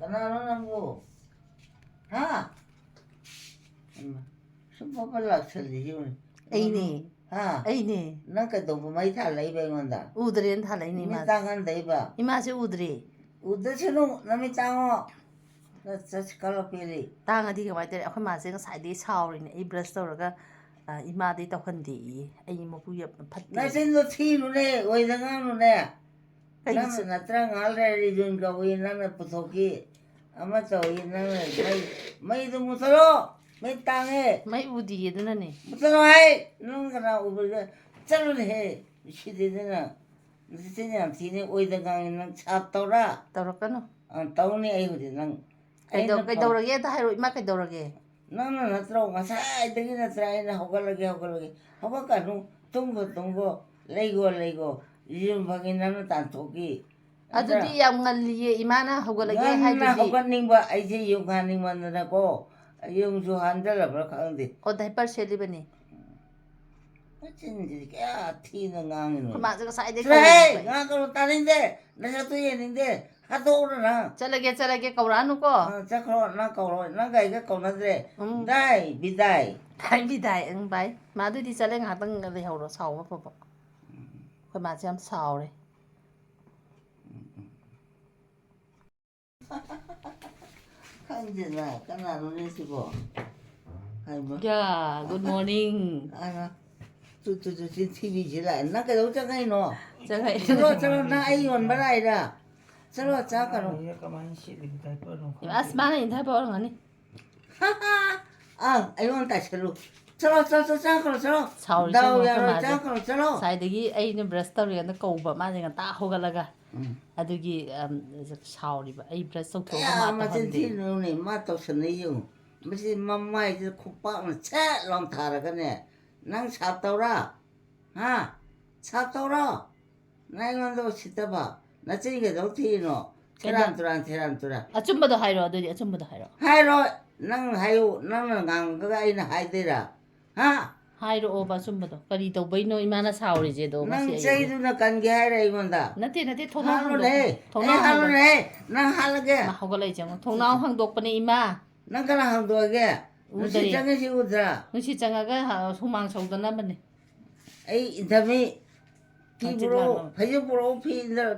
Kanano namo? Ha? 슈퍼블락셀리 힘을. 에이네. 하. 에이네. 난그 많이 달라 이거다. 우드리는 달라이니 이미 이마. 땅한다 이봐. 이마시 우드리. 우드치노 남이 땅어. 나 자식 갈라피리. 땅어디 그만 때려. 아까 마세 사이드 사오리네. 이 브러쉬 떠러가 이마디 떡한디. 에이 뭐 부여 팟디. 나 진도 티누네 오이당하누네. 나는 나트랑 알레리 준가 오이 나는 부속이 아마 저 오이 나는 마이도 무서워. 매 땅에 마이 우디 얘들네. 무서워 해. 너는 그나 우리가 쩔네. 시대는 무슨 티네 오이당강이는 잡더라. 떠러까노. 떠오니 아이고지 난. 그이더러게 다 하이로 이마 그이더러게. 나는 나트랑 가사이등이 나트랑이나 호갈라게 호갈까누 둥고 레이고 이름 방이 나는 단톡이 아두디 양 ngal리에 이마나 호갈라게 하이두디 하이두디. 호갈닝바 아이제 용하닝만나고 용수 한달라버 가운데 어다 햇발 셀리버니. 어쩐지 야 티는 강이노 그마저가 사이드 그래 나그로 따는데 내가 또 얘는데 하도 오르나 잘라게 거라누고. 자크로 나 거로 나가 이거 거나데 다이 비다이 비다이 응 바이. 마두디 잘래 ngātang 레하우로 사오마 퍼퍼. 그마저 참 사오래. 한지나 까나노네 시고 아이고 야, good morning. 아나 저 TV 지라 나가 오자가이 너 제가 저러 나 아이원 바라이라 저러 자가로 아스마나 인터뷰 하는 거니? 아 아이원 다시로 저러 자가로 저러 사오리 나오야 자가로 저러 사이드기 아이는 브러쉬 떠리가 거우바 마니가 딱 호갈라가 아두기 사오리바 아이 브러쉬 속도가 야 맞다 마진 한데 티누니 마또 선이용 무슨 맘마이 저 콧방을 채롱 타라가네 난 삽더라 아 삽더라 나 이건도 시다봐 나 저기가 너 티노 테란투라 아줌마도 하이로 아두디 아줌마도 하이로 하이로 난 하이오 나는 강가가 있는 하이데라 아 하이로 오바 아줌마도 그리 도베이노 이마나 사오리제도 난 마시 저기도나 간게 하이라 이건다 나티 통나오 하루네 통나오 하루네 난 하루게 마 호갈라이제 통나오 항독번에 이마 난 가나 항도하게 우들이. 시장에 시우더라 응시 장아가 소망 서우더나 보네 에이 인삼이 어찌라노. 피부로 배즙으로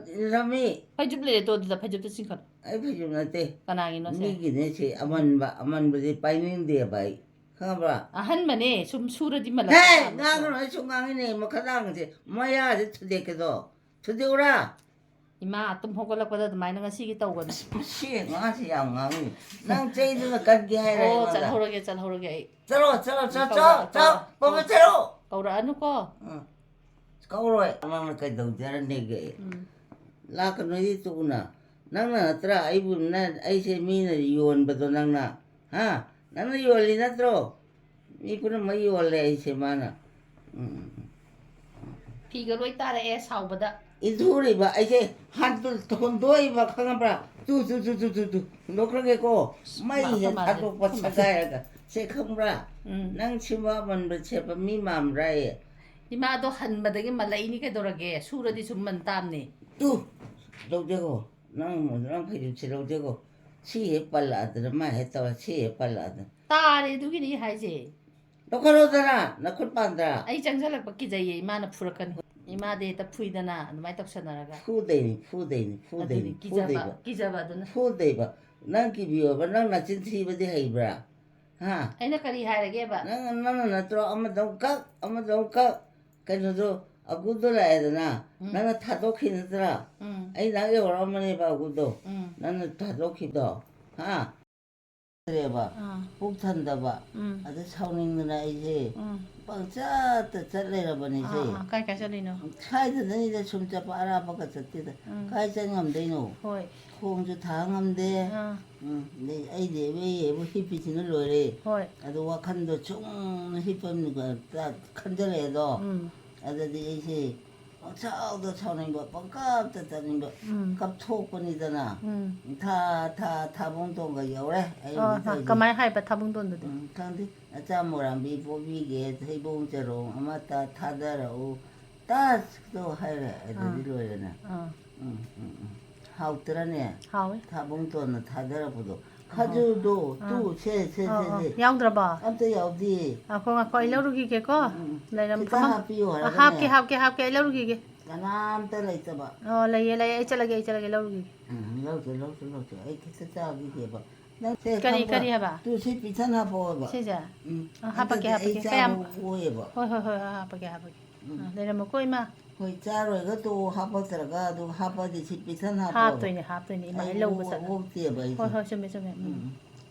인삼이 파이줍레 또디다 파이줍도 싱카 아이 배즙나대 까나기노 세 미기네 제 아만바지 빠이는데 바이 가봐 한만에 좀 수르디 말라 헤이 나는 중앙이네 뭐 가다는지 뭐야 저 투데께도 투데오라 이마 아톰 호갈락보다 많이 가시기 떠오거든 씨 나한테 양강이 난 제이드는 간게 하이라 오 이거다 잘호르게 저러 보면 저러 까우라 아누거 까오로이 나는 그 동자는 내게 라그 너희 또구나 나는 아트라 아이부 난 아이세 미는 요원버도 나나 하 나는 요원이 나트로 이분은 뭐 요원래 아이세 많아 피가로이 따라에 사오보다 이소리 봐 아이세 한둘 돈도이 봐 강아봐 두두두두두 너 그러게고 마이세 다도 받아가야가 세 컴라 난 치마만 버체바 미맘라에 이마도 한마다게 말라이니 그도라게 수르디 좀만 땀니 뚜 로제고 난 페이지 로제고 치에 빨라들 마 했다와 치에 빨라들 따레 두기니 하이지 너 그러더라 나 쿨반다 아이 장살락 기자예 이마나 풀었거니 이마데다 푸이다나 아마이 떡셔나라가 푸데니 아들이 기자바도나 푸데바 난 기비어바 난 진티바디 해브라 하 아이나 까리 하이라게 봐 나는 나도 아마 동각 그래도 아구도 해야 되나 나는 타도키느더라 아이 나게 오라머니 봐 아구도 나는 타도키도 하 그래 봐 복탄다 봐 아주 사오는 누나 이제 빵짜다 잘래라 보니 이제 까이까셔리노 카이드는 이제 숨자 알아봐가 졌대다 카이드는 엄대노 호이 공주 당함대 내 아이디 왜 예부 히피지는 노래 호이 아도 와칸도 총 히피는 거딱 컨절해도 아들이 이제 차도 차는 거 뻥깝다 다는 거 갑톡번이잖아 다 봉동 거 요래 까마이 하이바 타봉돈데 근데 아짜모랑 비보비게 해봉제로 아마 다 타다라고 따스도 하래 애들이 로래나 하우더라네. 하위. 타봉도는 타더라고도. 카주도 세. 야우드라봐. 아무튼 여기. 아까 거의 러루기게거. 내가 기타 합비요. 합게 러루기게. 까남다 레이터봐. 레이 잘라게 러루기. 러게. 아이 기타 짜기 봐. 까리 해봐. 두시 비찬 하보 봐. 시자. 합게. 그냥 오해 봐. 호호호 합게. 내가 먹고 이마. 거의 짜로 이것도 하보 들어가. 또 하보지 시 비찬 하보. 합도이네. 이마 일로 오고 사. 오띠에 봐. 호호 좀.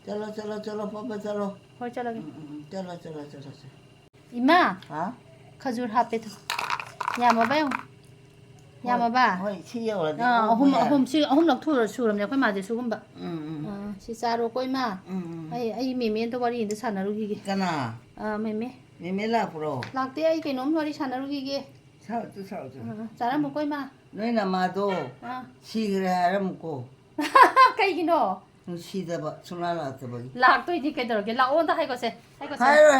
चलो पापा चलो हो चलोगे चलो इमा हाँ खजूर हापे तो यामाबा होय छियो ला अहुम लक थुर सुरम ने खै माजे सुगुमबा सि चारो कोइ मा ai मेमे तो वारी इंद सानारुगी कना मेमे ला पुरो लाक्ते ai केनोम वारी सानारुगी साउ चारा म कोइ मा नोइ नमादो सिग्रे हारमको कइगिनो सिदबा सुनालातबा लाक्तोइदि केदरगे लाओ दा हाइगोसे हाइरो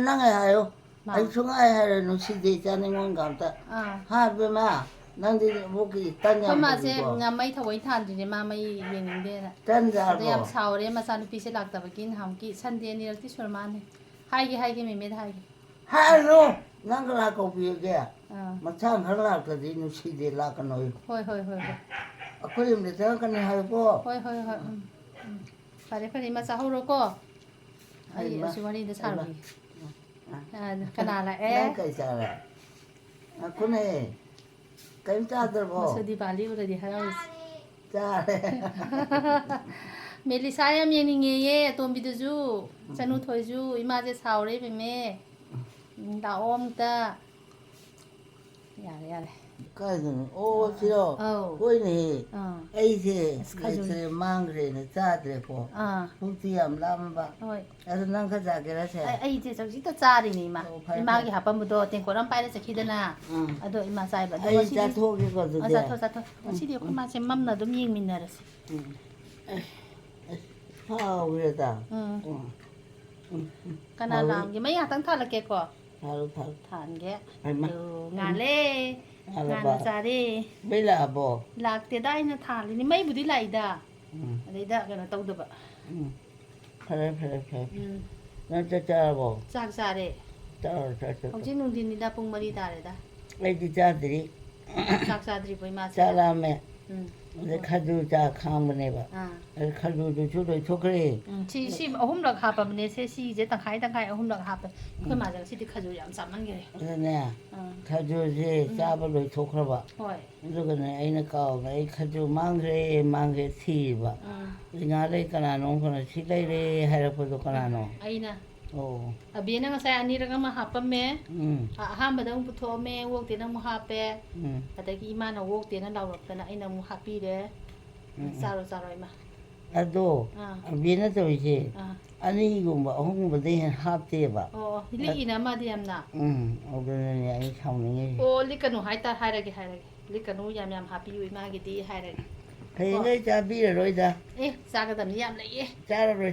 नंगे हायो ai sungai hairo no sidi chaningon gamta ha bema nangdi boki tanya ko ma se ngamai thawai than di ma mai yenginde na tan jar bo yam saure ma san pi se lakta ba kin ham ki sande ni rakti surman hai ge me hai ge hairo nangla ko bi ge ma chang harla ka di no sidi la ka noi hoi akoi me ta kan hai bo hoi pare ma sa horo ko ai suwari de saru kanala nang kai sara akune kai ta dar bo masudi bali ura di haus cha melisa yam yeninge ye tombi du ju chanu thoi ju ima je saure be me da om ta yare kai o siro koi ni ai se se mangre ne cha de po pukti am lam ba hoi adu nang ka ja ge ra se ai je chak ta chari ni ma ima gi hapam do ten ko ram pai ra sakhi dana ado ima sai ba do ai ja tho ge ko du de sa tho si di ko ma se mam na dum ying min na ra si ha we da kana lam gi mai ya tang tha la ke ko haru than ge ai ma ngan le ngan sa de bai la bo lak te dai na tha li mai bu di lai da adai da kana tau da ba phare na cha bo chak sa re cha hojin nung din ni da pung mari da re da ai di cha dri chak sa dri poi ma cha la me de khaju cha khang bane ba khaju du chu do chokre si ahum lak ha pa ne se si je tang khai ahum lak ha pa khoi ma jang si di khaju yam sam man ge ne khaju je cha ba lo chokra ba hoi du ga ne ai na kaw ai khaju mangre thi ba nga le kana no kana si lai re ha ra po do kana no ai na oh abi na ngasai ani ra ma ha pa me ha ba dang pu tho me wok te na mu ha pe adagi ima na wok te na law rak ta na ai na mu ha pi de sa ro ma ado abi na to je ani gumba ahum ba de ha te ba li ina ma de yam na obe ne ai chau ni li kanu hai ta hai ra ge li kanu yam ha pi ui ma ge di hai ra hey ngai cha bi rồi da sa ga dam yam lai cha rồi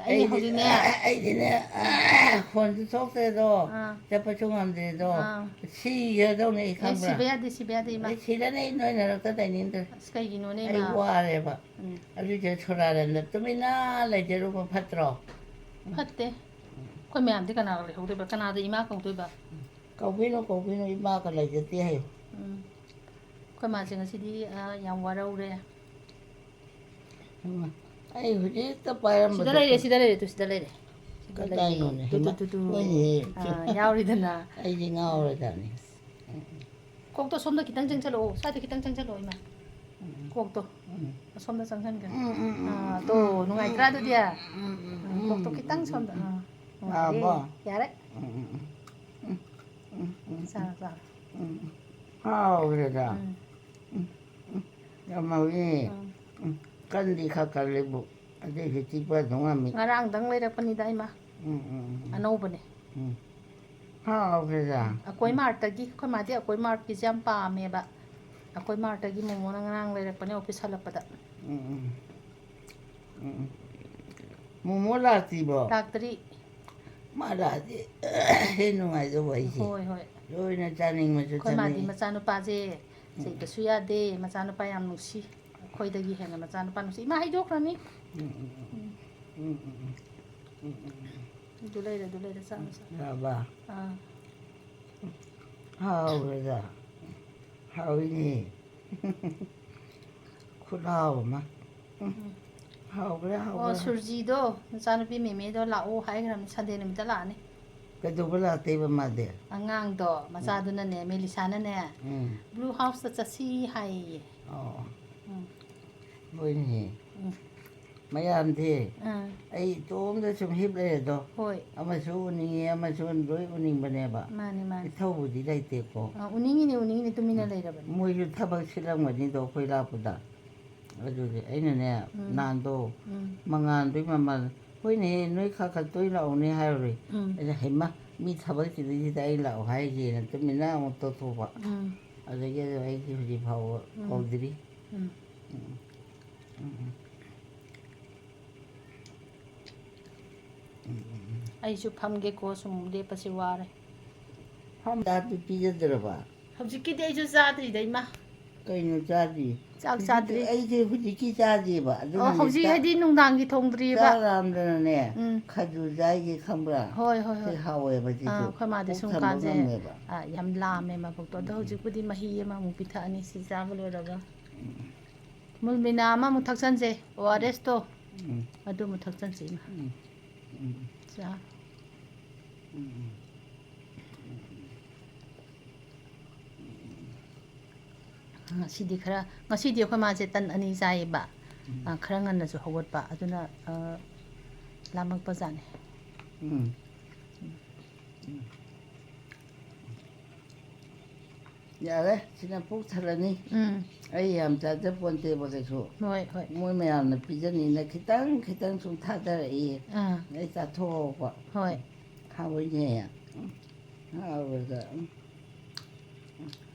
ai ho di ne ai di ne khon tu sok te do cha pa chung am de do si ye do ne kham si be ya de ma si da nei noi na ta dai nin de skai gi no ne ai ma wa re ba alu je chora re ne tu mi na le je ru pa phat ro phatte ko me am de kana le ho de ba kana de ima kong tu ba kau bi no i ma ka le je ti hai ko ma jing si di yang wa rau re ai hu ji ta pa ram si da le tu ka dai no ne tu yaw ri da na ai ji ngao re da ni kok to som da kitang jang chalo sa de kitang jang chalo ima kok to som da jang jang ga to nu ngai tra du dia kok to kitang som da ba ya re sa re da ya ma wi kan di kha ka le bu ade hi ti pa dong ami ngarang dang le ra pani dai ma anau bane re da akoi mar ta gi ko ma de akoi mar ki jam pa me ba akoi mar ta gi mo na ngarang le ra pani office hala pada mo la ti bo doctor ma la di he no ai do bai ji hoi loi na chaning ma chu ko ma di ma chanu pa je sei ka suya de ma chanu pa yam nusi ꯑꯩꯈꯣꯏꯗꯒꯤ ꯍꯦꯟꯅ ꯃꯆꯥꯅꯨꯄꯥ ꯅꯨꯡꯁꯤ ꯏꯃꯥ ꯍꯩꯗꯣꯛꯈ꯭ꯔꯅꯤ ꯑꯗꯨ ꯂꯩꯔꯦ ꯆꯥꯛ ꯍꯥꯎꯕ ꯑꯥ 하오그러자 하오이니 खुलाओमा 하오그래 ꯑꯣ 하오그래 ꯁꯨꯔꯖꯤꯗꯣ ꯃꯆꯥꯅꯨꯄꯤ ꯃꯦꯃꯦꯗꯣ ꯂꯥꯛꯑꯣ ꯍꯥꯏꯈ꯭ꯔꯕꯅꯤ ꯁꯟꯗꯦ ꯅꯨꯃꯤꯠꯇ ꯂꯥꯛꯑꯅꯤ ꯀꯩꯗꯧꯕ ꯂꯥꯛꯇꯦꯕ ꯃꯥꯗꯤ ꯑꯉꯥꯡꯗꯣ ꯃꯆꯥꯗꯨꯅꯅꯦ ꯃꯦꯂꯤꯁꯥꯅꯅꯦ ꯕ꯭ꯂꯨ ꯍꯥꯎꯁꯇ ꯆꯠꯁꯤ ꯍꯥꯏꯌꯦ ꯍꯣꯏꯅꯦ ꯃꯌꯥꯝꯗꯤ ꯑꯩ ꯏꯇꯣꯝꯗ ꯁꯨꯝ ꯍꯤꯞ ꯂꯩꯔꯦꯗꯣ ꯍꯣꯏ ꯑꯃꯁꯨ ꯎꯅꯤꯡꯉꯤ ꯑꯃꯁꯨ ꯂꯣꯏ ꯎꯅꯤꯡꯕꯅꯦꯕ ꯃꯥꯅꯤ ꯏꯊꯧꯕꯨꯗꯤ ꯂꯩꯇꯦꯀꯣ ꯎꯅꯤꯡꯉꯤꯅꯤ ꯇꯨꯃꯤꯟꯅ ꯂꯩꯔꯕꯅꯤ ꯃꯣꯏꯁꯨ ꯊꯕꯛ ꯁꯤꯜꯂꯝꯒꯅꯤꯗꯣ ꯑꯩꯈꯣꯏ ꯂꯥꯛꯄꯗ ꯑꯗꯨꯗꯤ ꯑꯩꯅꯅꯦ ꯅꯍꯥꯟꯗꯣ ꯃꯉꯥꯟꯗꯨꯒꯤ ꯃꯃꯜ ꯍꯣꯏꯅꯦ ꯅꯣꯏ ꯈꯔ ꯇꯣꯏ ꯂꯥꯛꯎꯅꯦ ꯍꯥꯏꯔꯨꯔꯦ ꯑꯩꯅ ꯍꯩꯃ ꯃꯤ ꯊꯕꯛ ꯆꯤꯜꯂꯤꯁꯤꯗ ꯑꯩ ꯂꯥꯛꯑꯣ ꯍꯥꯏꯁꯦꯅ ꯇꯨꯃꯤꯟꯅ ꯑꯃꯨꯛ ꯇꯣꯛꯊꯣꯛꯄ ꯑꯗꯒꯤ ꯑꯩꯁꯤ ꯍꯧꯖꯤꯛ ꯐꯥꯎꯕ ꯀꯧꯗ꯭ꯔꯤ ꯑꯩꯁꯨ ꯐꯝꯒꯦꯀꯣ ꯁꯨꯝ ꯂꯦꯞꯄꯁꯤ ꯋꯥꯔꯦ ꯐꯝꯗꯥꯗꯤ ꯄꯤꯖꯗ꯭ꯔꯕ ꯍꯧꯖꯤꯛꯀꯤꯗꯤ ꯑꯩꯁꯨ ꯆꯥꯗ꯭ꯔꯤꯗ ꯏꯃꯥ ꯀꯩꯅꯣ ꯆꯥꯗ꯭ꯔꯤ ꯆꯥꯛ ꯆꯥꯗ꯭ꯔꯤ ꯑꯩꯁꯦ ꯍꯧꯖꯤꯛꯀꯤ ꯆꯥꯗꯦꯕ ꯑꯣ ꯑꯗꯨꯅꯅꯦ ꯍꯧꯖꯤꯛ ꯍꯥꯏꯗꯤ ꯅꯨꯡꯗꯥꯡꯒꯤ ꯊꯣꯡꯗ꯭ꯔꯤꯑꯕ ꯆꯥꯛ ꯂꯥꯝꯗꯅꯅꯦ ꯈꯖꯨꯔ ꯆꯥꯏꯁꯦ ꯈꯪꯕ꯭ꯔꯥ ꯍꯣꯏ ꯁꯤ ꯍꯥꯎꯋꯦꯕ ꯁꯤꯁꯨ ꯑꯩꯈꯣꯏ ꯃꯥꯗꯤ ꯄꯨꯛ ꯁꯨꯝ ꯊꯟꯕ ꯀꯥꯟꯁꯦ ꯉꯝꯃꯦꯕ ꯌꯥꯝ ꯂꯥꯝꯃꯦ ꯃꯕꯨꯛꯇꯣ ꯑꯗꯣ ꯍꯧꯖꯤꯛꯄꯨꯗꯤ ꯃꯍꯤ ꯑꯃꯃꯨꯛ ꯄꯤꯊꯛꯑꯅꯤ ꯁꯤ ꯆꯥꯕ ꯂꯣꯏꯔꯒ ꯃꯨꯜꯃꯤꯅꯥ ꯑꯃꯃꯨꯛ ꯊꯛꯆꯟꯁꯦ ꯑꯣ ꯑꯥꯔ ꯑꯦꯁꯇꯣ ꯑꯗꯨꯃꯨꯛ ꯊꯛꯆꯟꯁꯤ ꯏꯃꯥ ꯆꯥ ꯉꯁꯤꯗꯤ ꯑꯩꯈꯣꯏ ꯃꯥꯁꯦ ꯇꯟ 2 ꯆꯥꯏꯌꯦꯕ ꯈꯔ ꯉꯟꯅꯁꯨ ꯍꯧꯒꯠꯄ ꯑꯗꯨꯅ ꯂꯥꯝꯃꯛꯄꯖꯥꯠꯅꯤ ꯌꯥꯔꯦ ꯁꯤꯅ ꯄꯨꯛ ꯊꯜꯂꯅꯤ ꯑꯩ ꯌꯥꯝ ꯆꯥꯖꯄꯣꯟꯇꯦꯕ ꯀꯩꯁꯨ ꯃꯣꯏ ꯃꯌꯥꯝꯅ ꯄꯤꯖꯅꯤꯅ ꯈꯤꯇꯪ ꯁꯨꯝ ꯊꯥꯗꯔꯛꯏ ꯑꯩ ꯆꯥꯊꯣꯛꯍꯧꯕ ꯍꯥꯎꯏꯅꯦ ꯍꯥꯎꯕꯗ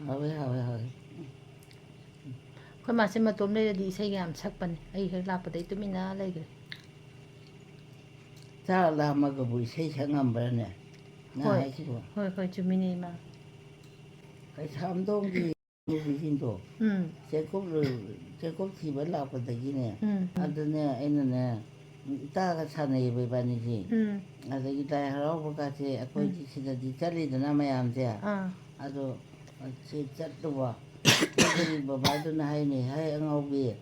ꯍꯥꯎꯋꯦ ꯑꯩꯈꯣꯏ ꯃꯥꯁꯦ ꯃꯇꯣꯝ ꯂꯩꯔꯗꯤ ꯏꯁꯩꯒ ꯌꯥꯝ ꯁꯛꯄꯅꯦ ꯑꯩ ꯍꯦꯛ ꯂꯥꯛꯄꯗꯩ ꯇꯨꯃꯤꯟꯅ ꯂꯩꯈ꯭ꯔꯦ ꯆꯥꯛ ꯂꯥꯝꯃꯒꯕꯨ ꯏꯁꯩ ꯁꯛ ꯉꯝꯕ꯭ꯔꯅꯦ ꯅꯪ ꯍꯥꯏꯁꯤꯕꯣ ꯍꯣꯏ ꯆꯨꯝꯃꯤꯅꯦ ꯏꯃꯥ ꯀꯩꯁꯥꯝꯊꯣꯡꯒꯤ ꯅꯨꯄꯤꯁꯤꯡꯗꯣ ꯆꯦꯡꯀꯨꯞ ꯊꯤꯕ ꯂꯥꯛꯄꯗꯒꯤꯅꯦ ꯑꯗꯨꯅꯦ ꯑꯩꯅꯅꯦ ꯏꯇꯥꯒ ꯁꯥꯟꯅꯩꯌꯦꯕ ꯏꯕꯥꯅꯤꯁꯤ ꯑꯗꯒꯤ ꯂꯥꯏ ꯍꯔꯥꯎꯕꯀꯥꯁꯦ ꯑꯩꯈꯣꯏ ꯁꯤꯗꯗꯤ ꯆꯠꯂꯤꯗꯅ ꯃꯌꯥꯝꯁꯦ ꯑꯗꯣ ꯁꯤ ꯆꯠꯂꯨꯕ ꯑꯗꯨꯗꯒꯤ ꯕꯕꯥꯗꯨꯅ ꯍꯥꯏꯅꯤ ꯍꯥꯏ ꯑꯉꯥꯎꯕꯤ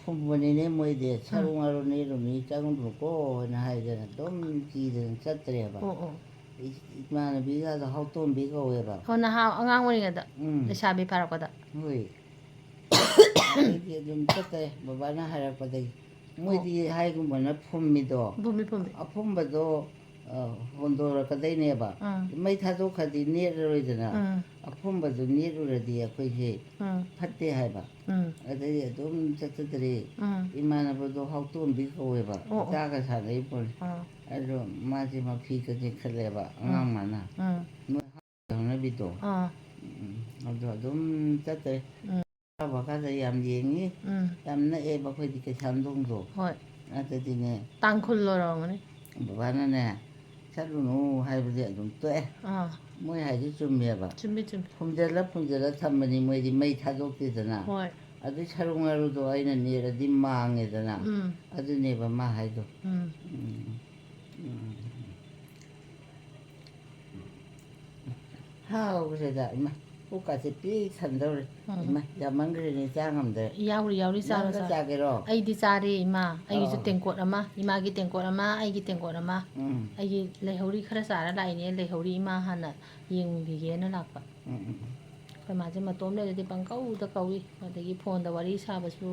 ꯐꯨꯝꯕꯅꯤꯅꯦ ꯃꯣꯏꯗꯤ ꯁꯔꯨ ꯉꯥꯔꯨ ꯅꯦꯔꯨꯅꯤ ꯆꯪꯗ꯭ꯔꯨꯀꯣ ꯍꯥꯏꯅ ꯍꯥꯏꯗꯅ ꯑꯗꯨꯝ ꯀꯤꯗꯅ ꯆꯠꯇ꯭ꯔꯦꯕ ꯏꯃꯥꯟꯅꯕꯤꯒꯗꯣ ꯍꯥꯎꯇꯣꯝꯕꯤ ꯀꯧꯋꯦꯕ ꯅꯍꯥ ꯑꯉꯥꯡ ꯑꯣꯏꯔꯤꯉꯩꯗ ꯂꯩꯁꯥꯕꯤ ꯐꯥꯔꯛꯄꯗ ꯍꯣꯏ ꯑꯗꯒꯤ ꯑꯗꯨꯝ ꯆꯠꯇ꯭ꯔꯦ ꯕꯕꯥꯅ ꯍꯥꯏꯔꯛꯄꯗꯒꯤ ꯃꯣꯏꯗꯤ ꯍꯥꯏꯒꯨꯝꯕꯅ ꯐꯨꯝꯃꯤꯗꯣ ꯑꯐꯨꯝꯕꯗꯣ ꯍꯣꯟꯗꯣꯔꯛꯀꯗꯣꯏꯅꯦꯕ ꯃꯩ ꯊꯥꯗꯣꯛꯈ꯭ꯔꯗꯤ ꯅꯦꯠꯂꯔꯣꯏꯗꯅ ꯑꯐꯨꯝꯕꯗꯨ ꯅꯦꯠꯂꯨꯔꯗꯤ ꯑꯩꯈꯣꯏꯁꯦ ꯐꯠꯇꯦ ꯍꯥꯏꯕ ꯑꯗꯩ ꯑꯗꯨꯝ ꯆꯠꯆꯗ꯭ꯔꯦ ꯏꯃꯥꯟꯅꯕꯗꯣ ꯍꯥꯎꯇꯣꯝꯕꯤ ꯀꯧꯋꯦꯕ ꯏꯆꯥꯒ ꯁꯥꯟꯅꯩ ꯄꯣꯠꯅꯤ ꯑꯗꯣ ꯃꯥꯁꯦ ꯃꯐꯤꯒꯁꯦ ꯈꯜꯂꯦꯕ ꯑꯉꯥꯡ ꯃꯥꯅ ꯍꯧꯅꯕꯤꯗꯣ ꯑꯗꯣ ꯑꯗꯨꯝ ꯆꯠꯇ꯭ꯔꯦ ꯀꯥꯟꯗ ꯌꯥꯝ ꯌꯦꯡꯉꯤ ꯌꯥꯝ ꯅꯛꯑꯦꯕ ꯑꯩꯈꯣꯏꯗꯤ ꯀꯩꯁꯥꯝꯊꯣꯡꯗꯣ ꯑꯗꯨꯗꯤꯅꯦ ꯇꯥꯡꯈꯨꯜ ꯑꯣꯏꯔꯝꯒꯅꯤ ꯕꯕꯥꯅꯅꯦ ꯆꯠꯂꯨꯅꯨ ꯍꯥꯏꯕꯗꯤ ꯑꯗꯨꯝ ꯇꯣꯛꯑꯦ ꯃꯣꯏ ꯍꯥꯏꯗꯤ ꯆꯨꯝꯃꯦꯕ ꯐꯨꯝꯖꯤꯜꯂ ꯊꯝꯕꯅꯤ ꯃꯣꯏꯗꯤ ꯃꯩ ꯊꯥꯗꯣꯛꯇꯦꯗꯅ ꯑꯗꯨꯏ ꯁꯔꯨ ꯉꯥꯔꯨꯗꯣ ꯑꯩꯅ ꯅꯦꯔꯗꯤ ꯃꯥꯡꯉꯦꯗꯅ ꯑꯗꯨꯅꯦꯕ ꯃꯥ ꯍꯥꯏꯗꯣ ꯍꯥꯎꯈ꯭ꯔꯦꯗ ꯏꯃꯥ ꯄꯨꯛꯀꯥꯁꯦ ꯄꯤꯛ ꯊꯟꯗꯧꯔꯦ ꯏꯃꯥ ꯌꯥꯝꯃꯟꯈ꯭ꯔꯦꯅꯦ ꯆꯥ ꯉꯝꯗ꯭ꯔꯦ ꯌꯥꯎꯔꯤ ꯆꯥꯔꯣ ꯅꯪꯒ ꯆꯥꯒꯦꯔꯣ ꯑꯩꯗꯤ ꯆꯥꯔꯦ ꯏꯃꯥ ꯑꯩꯒꯤꯁꯨ ꯇꯦꯡꯀꯣꯠ ꯑꯃ ꯏꯃꯥꯒꯤ ꯇꯦꯡꯀꯣꯠ ꯑꯃ ꯑꯩꯒꯤ ꯇꯦꯡꯀꯣꯠ ꯑꯃ ꯑꯩꯒꯤ ꯂꯩꯍꯧꯔꯤ ꯈꯔ ꯆꯥꯔ ꯂꯥꯛꯏꯅꯦ ꯂꯩꯍꯧꯔꯤ ꯏꯃꯥ ꯍꯥꯟꯅ ꯌꯦꯡꯈꯤꯒꯦꯅ ꯂꯥꯛꯄ ꯑꯩꯈꯣꯏ ꯃꯥꯁꯦ ꯃꯇꯣꯝ ꯂꯩꯔꯗꯤ ꯄꯪꯀꯧꯗ ꯀꯧꯏ ꯑꯗꯒꯤ ꯐꯣꯟꯗ ꯋꯥꯔꯤ ꯁꯥꯕꯁꯨ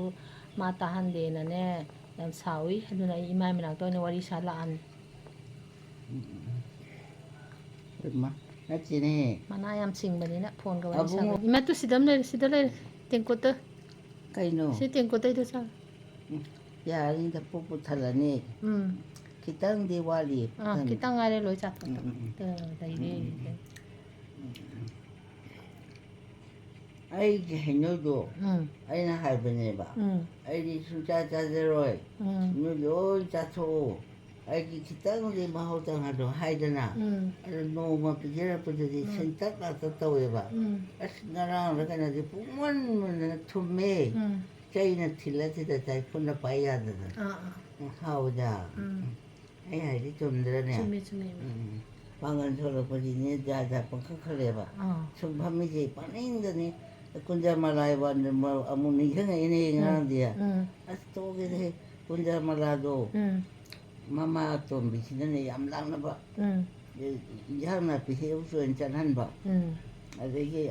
ꯃꯥ ꯇꯥꯍꯟꯗꯦꯅꯅꯦ ꯌꯥꯝ ꯁꯥꯎꯏ ꯑꯗꯨꯅ ꯑꯩ ꯏꯃꯥꯒꯤ ꯃꯅꯥꯛꯇ ꯑꯣꯏꯅ ꯋꯥꯔꯤ ꯁꯥ ꯂꯥꯛꯑꯅꯤ ꯅꯠꯇꯦꯅꯦ ꯃꯅꯥ ꯌꯥꯝ ꯁꯤꯡꯕꯅꯤꯅ ꯐꯣꯟꯒ ꯋꯥꯔꯤ ꯁꯥꯕ ꯏꯃꯥ ꯁꯤꯗ ꯂꯩꯔꯦ ꯇꯦꯡꯀꯣꯠꯇ ꯀꯩꯅꯣ ꯁꯤ ꯇꯦꯡꯀꯣꯠꯇꯩꯗꯣ ꯆꯥ ꯌꯥꯔꯅꯤꯗ ꯄꯨꯛꯄꯨ ꯊꯜꯂꯅꯤ ꯈꯤꯇꯪꯗꯤ ꯋꯥꯠꯂꯤ ꯈꯤꯇꯪ ꯉꯥꯏꯔꯦ ꯂꯣꯏ ꯆꯥꯊꯣꯛꯄ ꯂꯩꯔꯦ ꯑꯩꯒꯤ ꯍꯩꯅꯧꯗꯣ ꯑꯩꯅ ꯍꯥꯏꯕꯅꯦꯕ ꯑꯩꯗꯤ ꯁꯨꯡꯆꯥ ꯆꯥꯖꯔꯣꯏ ꯅꯣꯏ ꯂꯣꯏ ꯆꯥꯊꯣꯛꯎ ꯑꯩꯒꯤ ꯈꯤꯇꯪꯗꯤ ꯃꯍꯥꯎ ꯇꯪꯍꯜꯂꯣ ꯍꯥꯏꯗꯅ ꯑꯗꯨ ꯅꯣꯡꯃ ꯄꯤꯖꯔꯛꯄꯗꯗꯤ ꯁꯦꯟꯇꯛ ꯉꯥꯛꯇ ꯇꯧꯋꯦꯕ ꯑꯁ ꯉꯔꯥꯡꯗ ꯀꯩꯅꯣꯗꯤ ꯄꯨꯡꯃꯨꯟ ꯃꯨꯟꯗꯅ ꯊꯨꯝꯃꯦ ꯆꯩꯅ ꯊꯤꯜꯂꯁꯤꯗ ꯆꯥꯏꯐꯨꯅ ꯄꯥꯏ ꯌꯥꯗꯗꯅ ꯍꯥꯎꯖꯥ ꯑꯩ ꯍꯥꯏꯗꯤ ꯆꯨꯝꯗ꯭ꯔꯅꯦ ꯆꯨꯝꯃꯦ ꯆꯨꯝꯃꯦ ꯄꯥꯡꯒꯜ ꯁꯣꯜꯂꯛꯄꯁꯤꯅꯦ ꯖꯥꯠ ꯖꯥꯠ ꯄꯪꯈꯠꯈꯠꯂꯦꯕ ꯁꯨꯝ ꯐꯝꯃꯤꯁꯦ ꯄꯪꯅꯤꯡꯗꯅꯤ ꯀꯨꯟꯖꯔꯃꯂꯥ ꯑꯃꯨꯛ ꯅꯤꯡꯁꯤꯡꯉꯛꯏꯅꯦ ꯉꯔꯥꯡꯗꯤ ꯑꯁ ꯇꯣꯛꯑꯒꯦꯗꯤ ꯀꯨꯟꯖꯔꯃꯂꯥꯗꯣ ꯃꯃꯥ ꯑꯇꯣꯝꯕꯤꯁꯤꯅꯅꯦ ꯌꯥꯝ ꯂꯥꯡꯅꯕ ꯏꯟꯖꯥꯡ ꯅꯥꯄꯤ ꯍꯦꯛꯎꯁꯨ ꯑꯣꯏꯅ ꯆꯠꯍꯟꯕ ꯑꯗꯒꯤ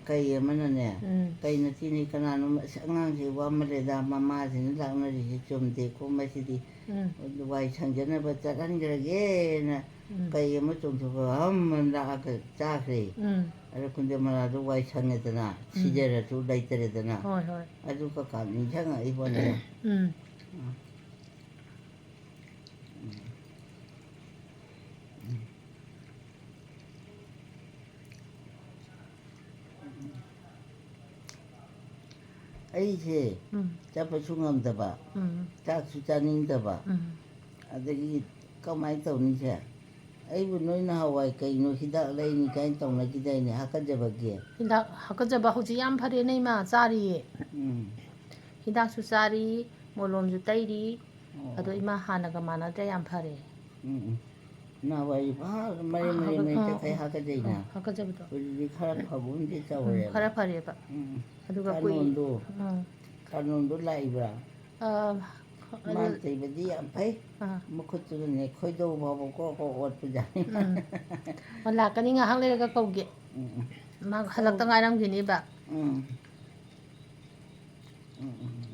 ꯀꯩ ꯑꯃꯅꯅꯦ ꯀꯩ ꯅꯠꯇꯦꯅꯤ ꯀꯅꯥꯅꯣ ꯑꯉꯥꯡꯁꯦ ꯋꯥꯃꯜꯂꯦꯗ ꯃꯃꯥꯁꯤꯅ ꯂꯥꯛꯅꯔꯤꯁꯤ ꯆꯨꯝꯗꯦꯀꯣ ꯃꯁꯤꯗꯤ ꯋꯥꯏ ꯁꯪꯖꯅꯕ ꯆꯠꯍꯟꯈ꯭ꯔꯒꯦꯅ ꯀꯩ ꯑꯃ ꯆꯣꯡꯊꯣꯛꯄ ꯑꯃ ꯂꯥꯛꯑꯒ ꯆꯥꯈ꯭ꯔꯦ ꯑꯗ ꯀꯨꯟꯖꯔꯃꯂꯥꯗꯣ ꯋꯥꯏ ꯁꯪꯉꯦꯗꯅ ꯁꯤꯖꯔꯁꯨ ꯂꯩꯇꯔꯦꯗꯅ ꯍꯣꯏ ꯍꯣꯏ ꯑꯗꯨ ꯀꯀꯥ ꯅꯤꯡꯁꯤꯡꯉꯛꯏ ꯄꯣꯠꯅꯦ ꯑꯩꯁꯦ ꯆꯠꯄꯁꯨ ꯉꯝꯗꯕ ꯆꯥꯛꯁꯨ ꯆꯥꯅꯤꯡꯗꯕ ꯑꯗꯒꯤ ꯀꯃꯥꯏꯅ ꯇꯧꯅꯤꯁꯦ ꯑꯩꯕꯨ ꯅꯣꯏ ꯅꯍꯥꯟꯋꯥꯏ ꯀꯩꯅꯣ ꯍꯤꯗꯥꯛ ꯂꯩꯅꯤ ꯀꯥꯏꯅ ꯇꯧꯅꯈꯤꯗꯥꯏꯅꯦ ꯍꯥꯀꯠꯆꯕꯒꯤ ꯍꯤꯗꯥꯛ ꯍꯥꯀꯠꯆꯕ ꯍꯧꯖꯤꯛ ꯌꯥꯝ ꯐꯔꯦꯅꯦ ꯏꯃꯥ ꯆꯥꯔꯤꯌꯦ ꯍꯤꯗꯥꯛꯁꯨ ꯆꯥꯔꯤ ꯃꯣꯂꯣꯝꯁꯨ ꯇꯩꯔꯤ ꯑꯗꯣ ꯏꯃꯥ ꯍꯥꯟꯅꯒ ꯃꯥꯟꯅꯗ꯭ꯔꯦ ꯌꯥꯝ ꯐꯔꯦ ꯅꯍꯥꯟꯋꯥꯏ ꯃꯔꯤ ꯃꯔꯤ ꯃꯔꯤ ꯆꯠꯈꯩ ꯍꯥꯀꯠꯆꯩꯅ ꯍꯥꯀꯠꯆꯕꯗꯣ ꯍꯧꯖꯤꯛꯇꯤ ꯈꯔ ꯐꯕꯝꯗꯤ ꯇꯧꯔꯦꯕ ꯈꯔ ꯐꯔꯦꯕ ꯑꯗꯨꯒ ꯀꯥꯔꯅꯣꯟꯗꯣ ꯂꯥꯛꯏꯕ꯭ꯔꯥ ꯃꯥꯟ ꯇꯩꯕꯗꯤ ꯌꯥꯝ ꯐꯩ ꯃꯈꯨꯠꯇꯨꯗꯅꯦ ꯈꯣꯏꯗꯧ ꯐꯥꯎꯕ ꯀꯣꯛ ꯀꯣꯛ ꯑꯣꯠꯄꯖꯥꯠꯅꯤ ꯑꯣ ꯂꯥꯛꯀꯅꯤ ꯉꯥꯏꯍꯥꯛ ꯂꯩꯔꯒ ꯀꯧꯒꯦ ꯃꯥ ꯍꯜꯂꯛꯇ ꯉꯥꯏꯔꯝꯈꯤꯅꯤꯕ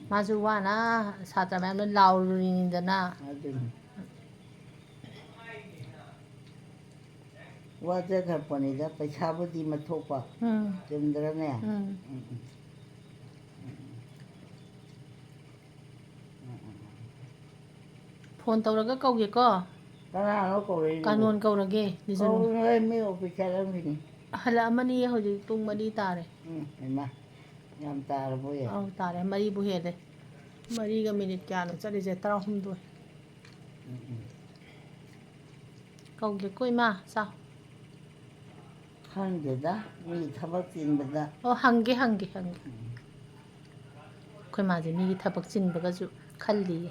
ꯃꯥꯁꯨ ꯋꯥꯅ ꯁꯥꯇ꯭ꯔ ꯃꯌꯥꯝꯗ ꯂꯥꯎꯔꯨꯔꯤꯅꯤꯗꯅ ꯑꯗꯨꯅꯤ ꯋꯥꯖꯈ꯭ꯔꯄꯣꯠꯅꯤꯗ ꯄꯩꯁꯥꯕꯨꯗꯤ ꯃꯊꯣꯛꯄ ꯆꯨꯝꯗ꯭ꯔꯅꯦ ꯐꯣꯟ ꯇꯧꯔꯒ ꯀꯧꯒꯦꯀꯣ ꯀꯅꯥꯅꯣ ꯀꯧꯔꯛꯏꯗꯨꯕꯨ ꯀꯥꯅꯣꯟ ꯀꯧꯔꯒꯦ ꯀꯧꯔꯨꯅꯨꯍꯦ ꯃꯤ ꯑꯣꯐꯤꯁꯥꯔ ꯑꯃꯒꯤꯅꯤ ꯍꯜꯂꯛꯑꯃꯅꯤꯌꯦ ꯍꯧꯖꯤꯛ ꯄꯨꯡ 4 ꯇꯥꯔꯦ ꯏꯃꯥ ꯌꯥꯝ ꯇꯥꯔꯕꯣꯌꯦ ꯑꯧ ꯇꯥꯔꯦ 4ꯕꯨ ꯍꯦꯜꯂꯦ 4ꯒ ꯃꯤꯅꯤꯠ ꯀꯌꯥꯅꯣ ꯆꯠꯂꯤꯁꯦ 18 ꯀꯧꯒꯦꯀꯣ ꯏꯃꯥ ꯆꯥꯎ ꯈꯪꯗꯦꯗ ꯃꯤ ꯊꯕꯛ ꯆꯤꯟꯕꯗ ꯑꯣ ꯍꯪꯒꯦ ꯑꯩꯈꯣꯏ ꯃꯥꯁꯦ ꯃꯤꯒꯤ ꯊꯕꯛ ꯆꯤꯟꯕꯒꯁꯨ ꯈꯜꯂꯤꯌꯦ